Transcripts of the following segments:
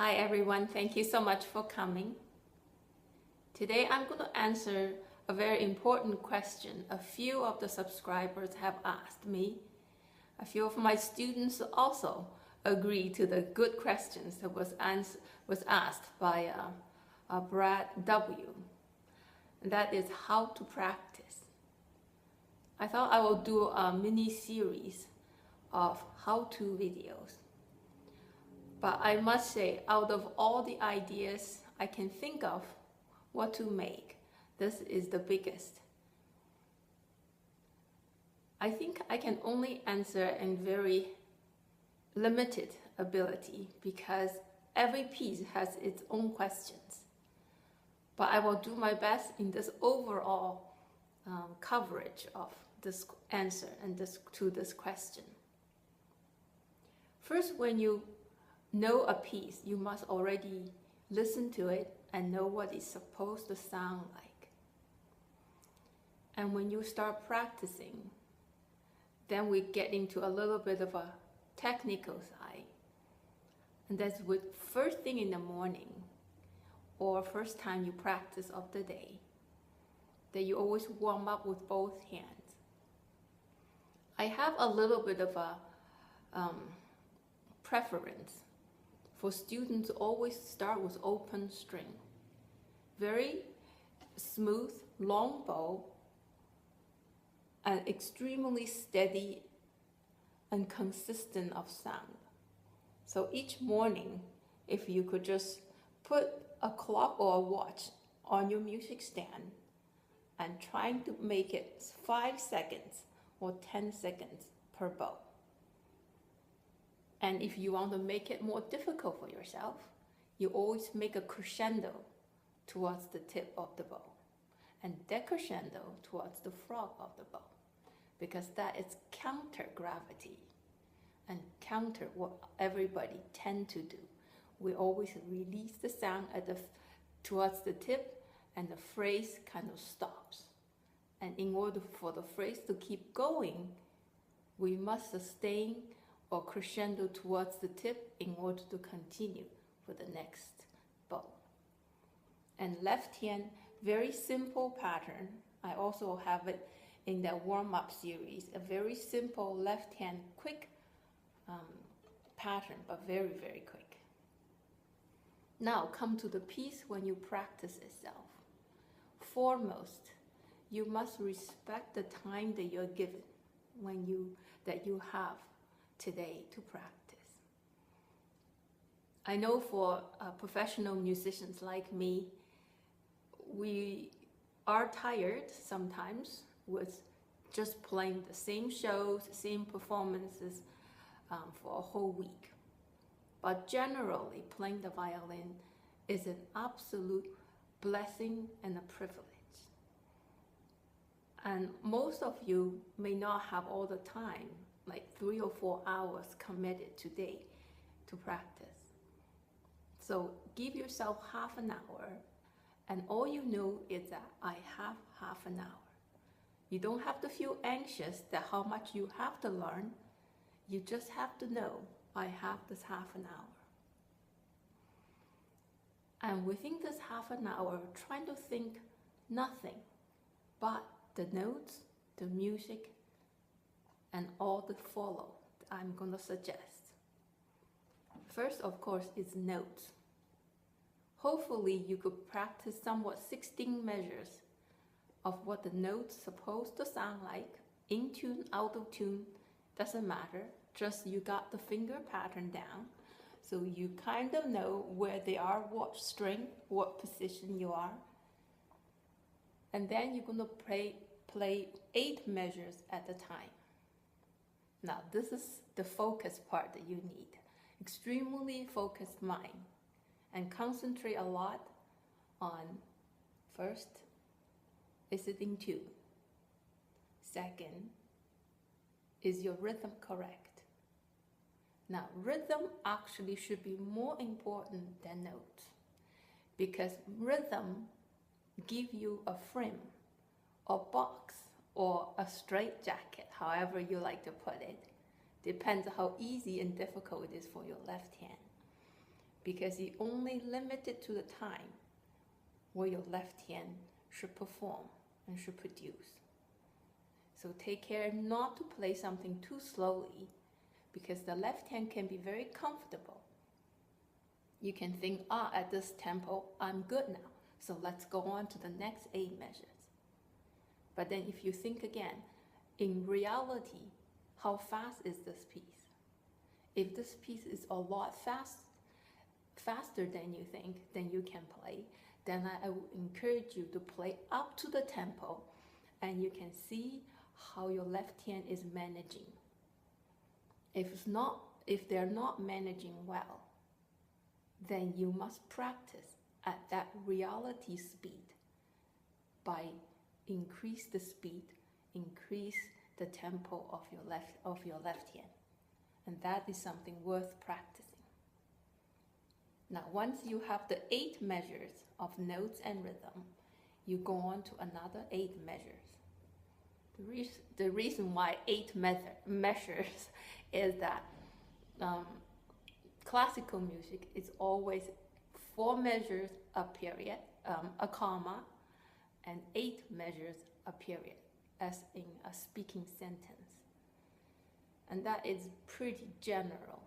Hi everyone, thank you so much for coming. Today I'm going to answer a very important question a few of the subscribers have asked me. A few of my students also agree to the good questions that was asked by Brad W. And that is how to practice. I thought I will do a mini series of how-to videos. But I must say, out of all the ideas I can think of what to make, this is the biggest. I think I can only answer in very limited ability because every piece has its own questions. But I will do my best in this overall coverage of this answer and to this question. First, when you know a piece, you must already listen to it and know what it's supposed to sound like. And when you start practicing, then we get into a little bit of a technical side. And that's with first thing in the morning or first time you practice of the day, that you always warm up with both hands. I have a little bit of a preference for students always start with open string. Very smooth, long bow, and extremely steady and consistent of sound. So each morning, if you could just put a clock or a watch on your music stand and trying to make it 5 seconds or 10 seconds per bow. And if you want to make it more difficult for yourself, you always make a crescendo towards the tip of the bow and decrescendo towards the frog of the bow, because that is counter gravity and counter what everybody tend to do. We always release the sound towards the tip and the phrase kind of stops. And in order for the phrase to keep going, we must sustain or crescendo towards the tip in order to continue for the next bow. And left hand, very simple pattern. I also have it in the warm-up series, a very simple left hand quick pattern, but very, very quick. Now come to the piece when you practice itself. Foremost, you must respect the time that you're given that you have today to practice. I know for professional musicians like me, we are tired sometimes with just playing the same shows, same performances for a whole week. But generally, playing the violin is an absolute blessing and a privilege. And most of you may not have all the time, like 3 or 4 hours committed today to practice. So give yourself half an hour, and all you know is that I have half an hour. You don't have to feel anxious that how much you have to learn. You just have to know I have this half an hour. And within this half an hour, trying to think nothing but the notes, the music, and all the follow that I'm going to suggest. First, of course, is notes. Hopefully, you could practice somewhat 16 measures of what the notes supposed to sound like, in tune, out of tune, doesn't matter, just you got the finger pattern down, so you kind of know where they are, what string, what position you are. And then you're going to play 8 measures at a time. Now, this is the focus part that you need. Extremely focused mind. And concentrate a lot on, first, is it in tune? Second, is your rhythm correct? Now, rhythm actually should be more important than notes, because rhythm gives you a frame or box or a straitjacket, however you like to put it. Depends how easy and difficult it is for your left hand. because you only limit it to the time where your left hand should perform and should produce. So take care not to play something too slowly, because the left hand can be very comfortable. You can think, at this tempo, I'm good now, so let's go on to the next 8 measures. But then if you think again, in reality, how fast is this piece? If this piece is a lot faster than you think, then you can play, then I would encourage you to play up to the tempo, and you can see how your left hand is managing. If they're not managing well, then you must practice at that reality speed by increase the speed, increase the tempo of your left hand. And that is something worth practicing. Now, once you have the 8 measures of notes and rhythm, you go on to another 8 measures. The reason why 8 measures is that classical music is always 4 measures, a period, a comma, and 8 measures, a period, as in a speaking sentence. And that is pretty general.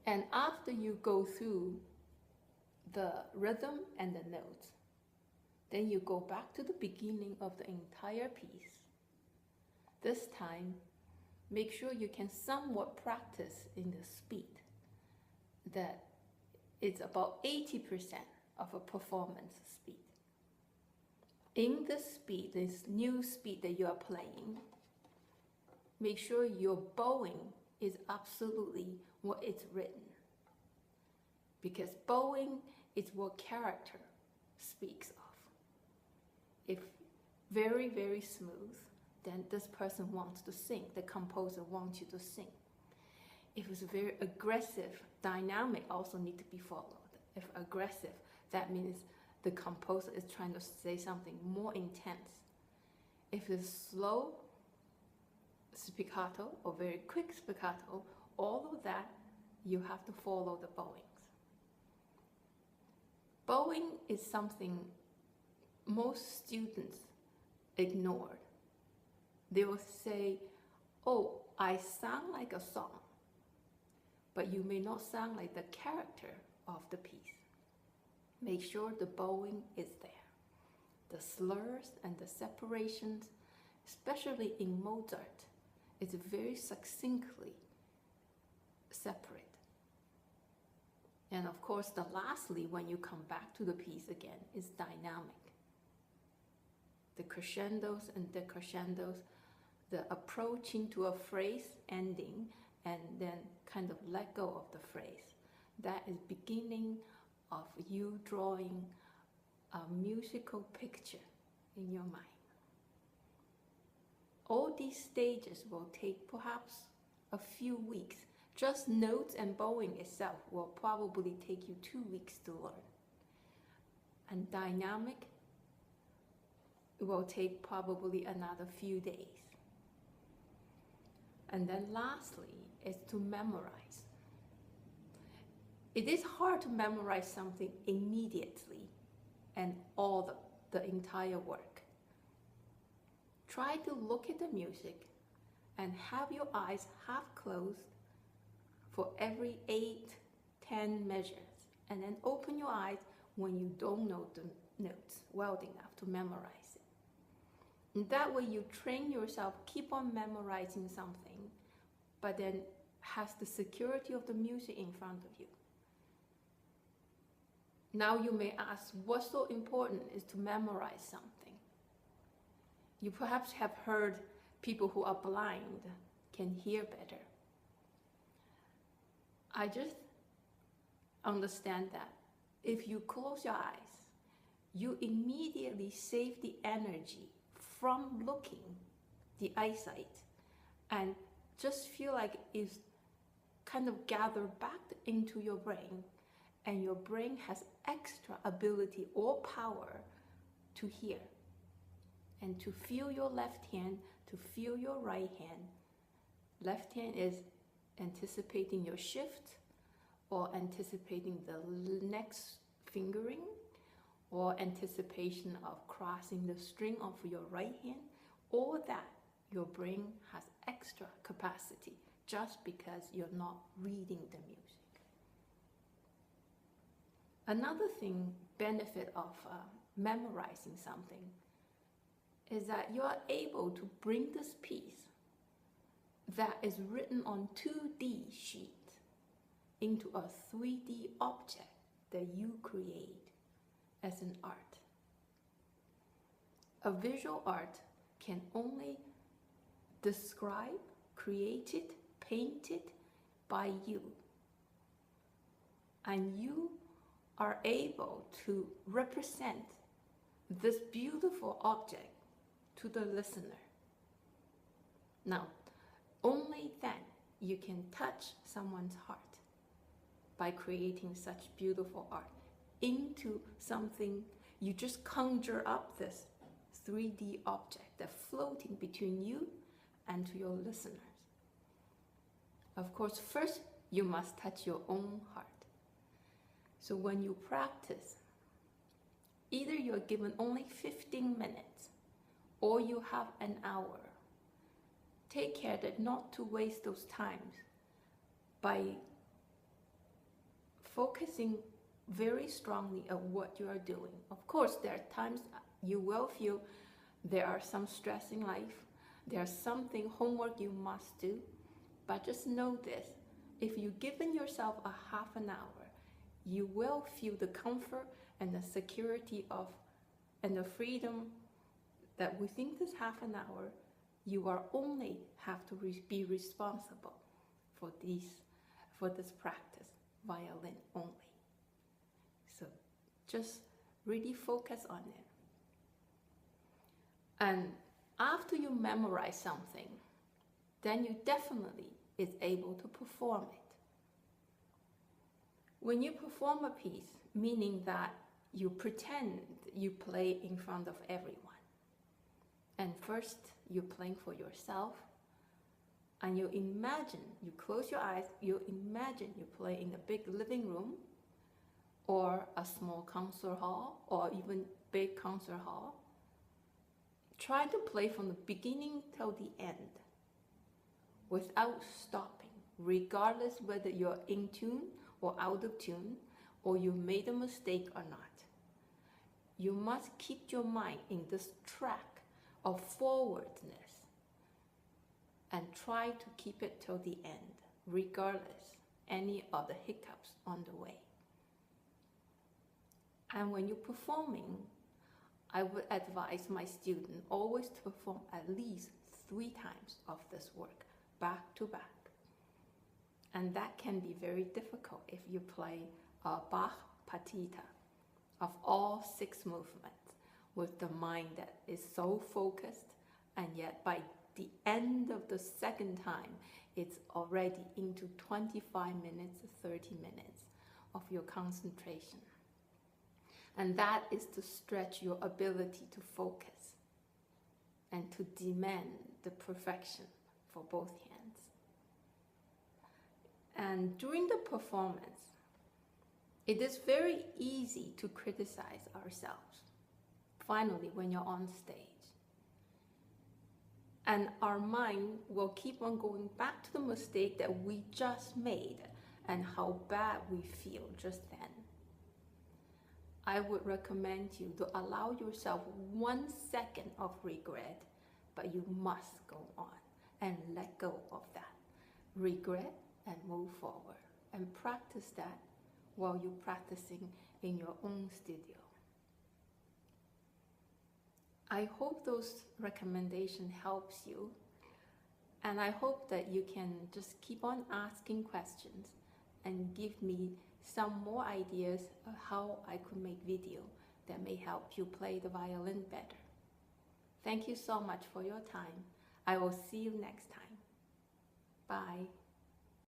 And after you go through the rhythm and the notes, then you go back to the beginning of the entire piece. This time, make sure you can somewhat practice in the speed, that it's about 80% of a performance speed. In this speed, this new speed that you are playing, make sure your bowing is absolutely what it's written. Because bowing is what character speaks of. If very, very smooth, then this person wants to sing, the composer wants you to sing. If it's very aggressive, dynamic also need to be followed. If aggressive, that means the composer is trying to say something more intense. If it's slow spiccato or very quick spiccato, all of that, you have to follow the bowings. Bowing is something most students ignored. They will say, I sound like a song, but you may not sound like the character of the piece. Make sure the bowing is there. The slurs and the separations, especially in Mozart, is very succinctly separate. And of course, lastly, when you come back to the piece again, is dynamic. The crescendos and decrescendos, the approaching to a phrase ending and then kind of let go of the phrase. That is beginning of you drawing a musical picture in your mind. All these stages will take perhaps a few weeks. Just notes and bowing itself will probably take you 2 weeks to learn. And dynamic will take probably another few days. And then lastly is to memorize. It is hard to memorize something immediately and all the entire work. Try to look at the music and have your eyes half closed for every 8-10 measures, and then open your eyes when you don't know the notes well enough to memorize it. And that way you train yourself, keep on memorizing something, but then has the security of the music in front of you. Now you may ask, what's so important is to memorize something? You perhaps have heard people who are blind can hear better. I just understand that if you close your eyes, you immediately save the energy from looking, the eyesight, and just feel like it's kind of gathered back into your brain, and your brain has extra ability or power to hear and to feel your left hand, to feel your right hand. Left hand is anticipating your shift or anticipating the next fingering, or anticipation of crossing the string of your right hand, all that your brain has extra capacity just because you're not reading the music. Another benefit of memorizing something is that you are able to bring this piece that is written on 2D sheet into a 3D object that you create as an art. A visual art can only describe, created, painted by you. And you are able to represent this beautiful object to the listener. Now, only then you can touch someone's heart by creating such beautiful art into something. You just conjure up this 3D object that's floating between you and to your listeners. Of course, first you must touch your own heart. So when you practice, either you're given only 15 minutes or you have an hour. Take care that not to waste those times by focusing very strongly on what you are doing. Of course, there are times you will feel there are some stress in life, there's something, homework you must do, but just know this, if you've given yourself a half an hour, you will feel the comfort and the security of, and the freedom that within this half an hour, you are only have to be responsible for this practice, violin only. So just really focus on it. And after you memorize something, then you definitely is able to perform it. When you perform a piece, meaning that you pretend you play in front of everyone. And first, you're playing for yourself, and you imagine, you close your eyes, you imagine you play in a big living room, or a small concert hall, or even big concert hall. Try to play from the beginning till the end, without stopping, regardless whether you're in tune or out of tune, or you made a mistake or not. You must keep your mind in this track of forwardness and try to keep it till the end, regardless any of the hiccups on the way. And when you're performing, I would advise my student always to perform at least 3 times of this work, back to back. And that can be very difficult if you play a Bach partita of all 6 movements with the mind that is so focused, and yet by the end of the second time, it's already into 25 minutes, 30 minutes of your concentration. And that is to stretch your ability to focus and to demand the perfection for both hands. And during the performance, it is very easy to criticize ourselves, finally, when you're on stage. And our mind will keep on going back to the mistake that we just made and how bad we feel just then. I would recommend you to allow yourself 1 second of regret, but you must go on and let go of that regret and move forward, and practice that while you're practicing in your own studio. I hope those recommendations helps you, and I hope that you can just keep on asking questions and give me some more ideas of how I could make video that may help you play the violin better. Thank you so much for your time. I will see you next time. Bye.